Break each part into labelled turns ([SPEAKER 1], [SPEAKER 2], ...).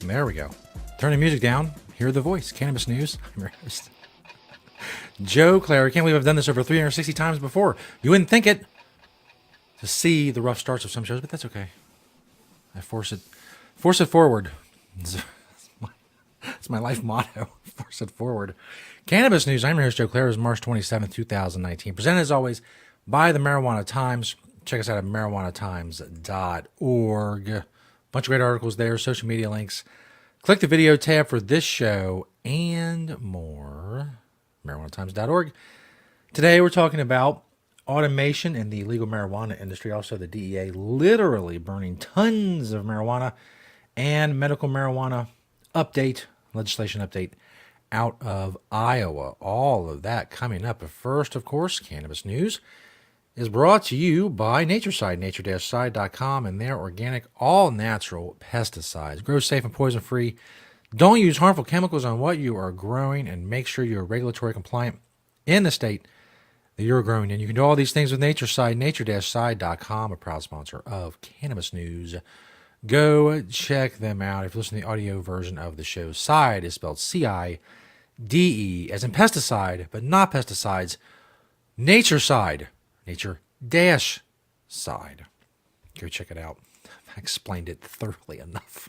[SPEAKER 1] There we go. Turn the music down. Hear the voice. Cannabis News. I'm your host, Joe Klare. I can't believe I've done this over 360 times before. You wouldn't think it to see the rough starts of some shows, but that's okay. I force it forward. It's my life motto. Force it forward. Cannabis News. I'm your host, Joe Klare. It's March 27th, 2019. Presented as always by the Marijuana Times. Check us out at marijuanatimes.org. Bunch of great articles there, social media links. Click the video tab for this show and more. marijuanatimes.org. Today we're talking about automation in the legal marijuana industry, also the DEA literally burning tons of marijuana, and medical marijuana legislation update out of Iowa. All of that coming up. But first, of course, Cannabis News is brought to you by Natureside, nature-side.com, and their organic, all-natural pesticides. Grow safe and poison-free. Don't use harmful chemicals on what you are growing, and make sure you're regulatory compliant in the state that you're growing in. You can do all these things with Natureside, nature-side.com, a proud sponsor of Cannabis News. Go check them out. If you listen to the audio version of the show, Side is spelled C-I-D-E, as in pesticide, but not pesticides. Natureside. Nature-side. Go check it out. I explained it thoroughly enough.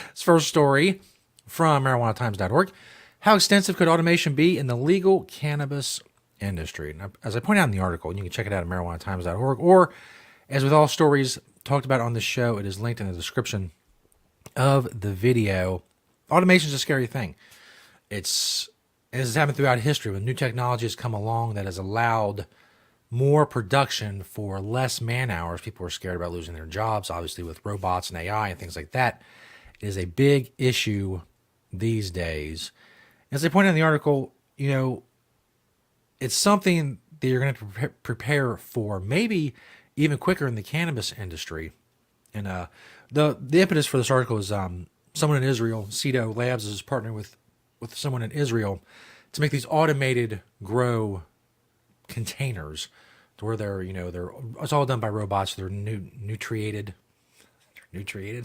[SPEAKER 1] This first story from marijuanatimes.org. How extensive could automation be in the legal cannabis industry? Now, as I point out in the article, and you can check it out at marijuanatimes.org, or as with all stories talked about on this show, it is linked in the description of the video. Automation is a scary thing. This has happened throughout history when new technology has come along that has allowed more production for less man hours. People are scared about losing their jobs, obviously with robots and AI and things like that. It is a big issue these days. As I point out in the article, it's something that you're going to prepare for, maybe even quicker in the cannabis industry. And the impetus for this article is someone in Israel, Cedo Labs, is partnering with someone in Israel to make these automated grow containers to where it's all done by robots. They're nutriated. They're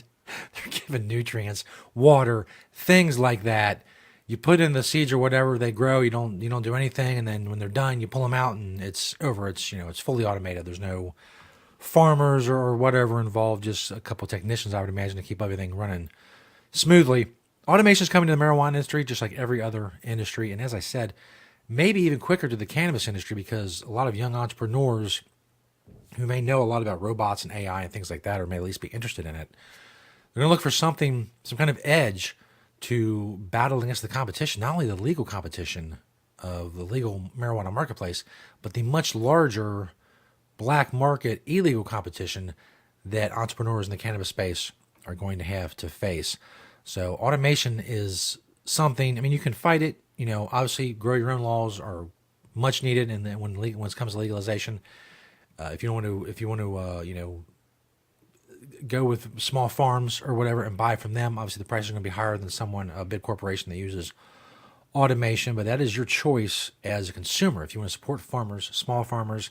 [SPEAKER 1] given nutrients, water, things like that. You put in the seeds or whatever, they grow. You don't do anything, and then when they're done, you pull them out, and it's over. It's fully automated. There's no farmers or whatever involved. Just a couple of technicians, I would imagine, to keep everything running smoothly. Automation is coming to the marijuana industry just like every other industry. And as I said, maybe even quicker to the cannabis industry, because a lot of young entrepreneurs who may know a lot about robots and AI and things like that, or may at least be interested in it, they're going to look for some kind of edge to battle against the competition, not only the legal competition of the legal marijuana marketplace, but the much larger black market illegal competition that entrepreneurs in the cannabis space are going to have to face. So automation is something, you can fight it. Obviously grow your own laws are much needed. And then when it comes to legalization, if you want to go with small farms or whatever and buy from them, obviously the price is going to be higher than a big corporation that uses automation, but that is your choice as a consumer. If you want to support farmers, small farmers,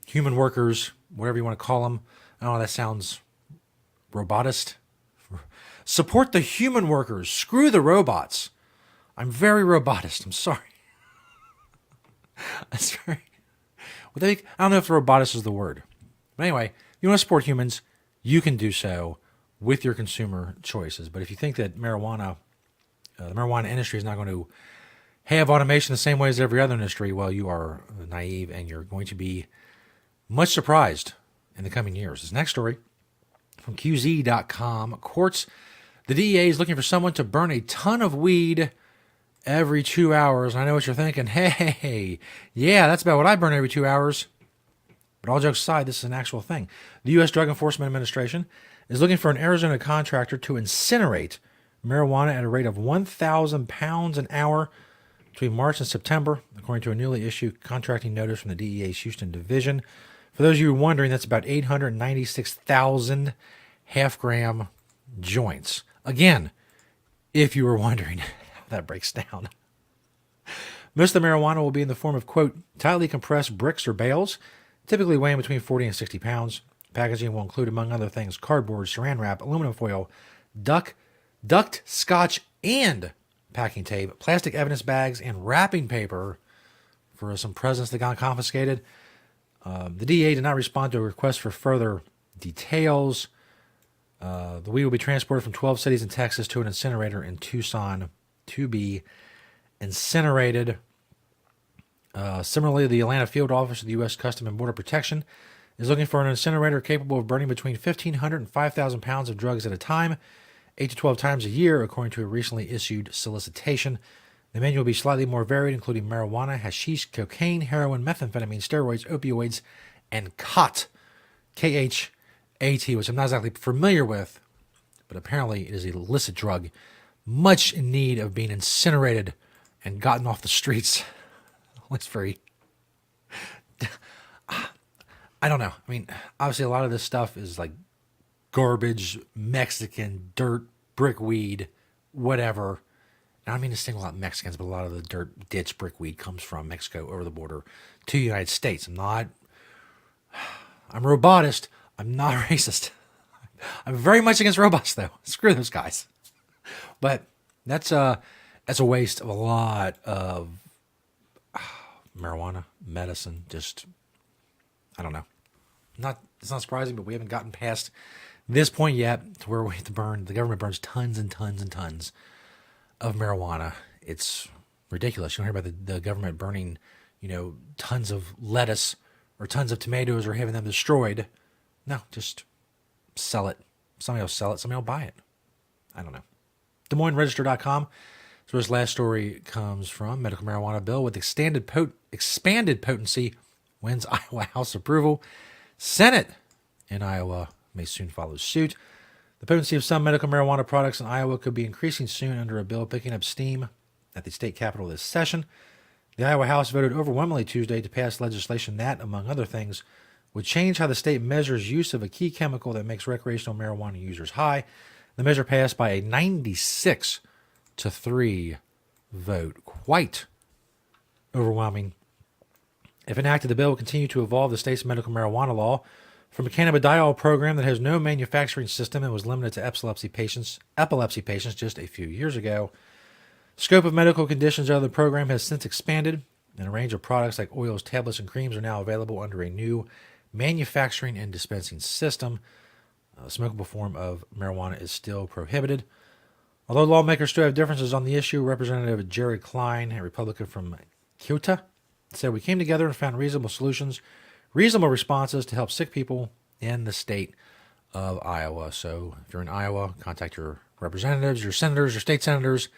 [SPEAKER 1] human workers, whatever you want to call them. I don't know, that sounds robotist. Support the human workers. Screw the robots. I'm very robotist. I'm sorry. That's very... I don't know if robotist is the word. But anyway, if you want to support humans, you can do so with your consumer choices. But if you think that the marijuana industry is not going to have automation the same way as every other industry, well, you are naive, and you're going to be much surprised in the coming years. This next story from QZ.com. The DEA is looking for someone to burn a ton of weed every 2 hours. I know what you're thinking. Hey, yeah, that's about what I burn every 2 hours. But all jokes aside, this is an actual thing. The U.S. Drug Enforcement Administration is looking for an Arizona contractor to incinerate marijuana at a rate of 1,000 pounds an hour between March and September, according to a newly issued contracting notice from the DEA's Houston Division. For those of you wondering, that's about 896,000 half-gram joints. Again, if you were wondering how that breaks down. Most of the marijuana will be in the form of, quote, tightly compressed bricks or bales, typically weighing between 40 and 60 pounds. Packaging will include, among other things, cardboard, saran wrap, aluminum foil, duct scotch, and packing tape, plastic evidence bags, and wrapping paper for some presents that got confiscated. The DEA did not respond to a request for further details. The weed will be transported from 12 cities in Texas to an incinerator in Tucson to be incinerated. Similarly, the Atlanta field office of the U.S. Customs and Border Protection is looking for an incinerator capable of burning between 1,500 and 5,000 pounds of drugs at a time, 8 to 12 times a year, according to a recently issued solicitation. The menu will be slightly more varied, including marijuana, hashish, cocaine, heroin, methamphetamine, steroids, opioids, and khat, K-H-A-T, which I'm not exactly familiar with, but apparently it is an illicit drug, much in need of being incinerated and gotten off the streets. It's very... I don't know. I mean, obviously a lot of this stuff is like garbage, Mexican, dirt, brick weed, whatever. I don't mean to single out Mexicans, but a lot of the dirt, ditch, brick weed comes from Mexico over the border to the United States. I'm a robotist. I'm not racist. I'm very much against robots, though. Screw those guys. But that's a waste of a lot of marijuana, medicine, just, I don't know. It's not surprising, but we haven't gotten past this point yet to where we have to burn. The government burns tons and tons and tons of marijuana. It's ridiculous. You don't hear about the government burning, tons of lettuce or tons of tomatoes or having them destroyed. No, just sell it. Somebody will sell it. Somebody will buy it. I don't know. DesMoinesRegister.com. So this last story comes from medical marijuana bill with expanded potency wins Iowa House approval. Senate in Iowa may soon follow suit. The potency of some medical marijuana products in Iowa could be increasing soon under a bill picking up steam at the state capitol this session. The Iowa House voted overwhelmingly Tuesday to pass legislation that, among other things, would change how the state measures use of a key chemical that makes recreational marijuana users high. The measure passed by a 96-3 vote. Quite overwhelming. If enacted, the bill will continue to evolve the state's medical marijuana law from a cannabidiol program that has no manufacturing system and was limited to epilepsy patients just a few years ago. Scope of medical conditions under the program has since expanded, and a range of products like oils, tablets, and creams are now available under a new manufacturing and dispensing system. The smokable form of marijuana is still prohibited. Although lawmakers still have differences on the issue, Representative Jerry Klein, a Republican from Kyoto, said, "We came together and found reasonable responses to help sick people in the state of Iowa." So if you're in Iowa, contact your representatives, your senators, your state senators.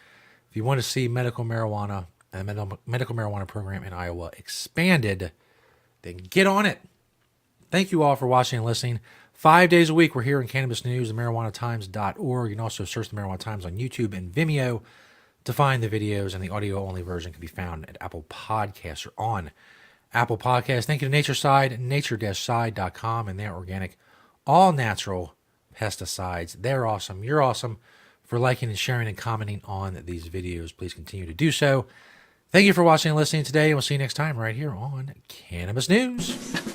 [SPEAKER 1] If you want to see medical marijuana and the medical marijuana program in Iowa expanded, then get on it. Thank you all for watching and listening. 5 days a week, we're here in Cannabis News at marijuanatimes.org. You can also search the Marijuana Times on YouTube and Vimeo to find the videos, and the audio-only version can be found at Apple Podcasts or on Apple Podcasts. Thank you to NatureSide, nature-side.com, and their organic, all-natural pesticides. They're awesome. You're awesome for liking and sharing and commenting on these videos. Please continue to do so. Thank you for watching and listening today, and we'll see you next time right here on Cannabis News.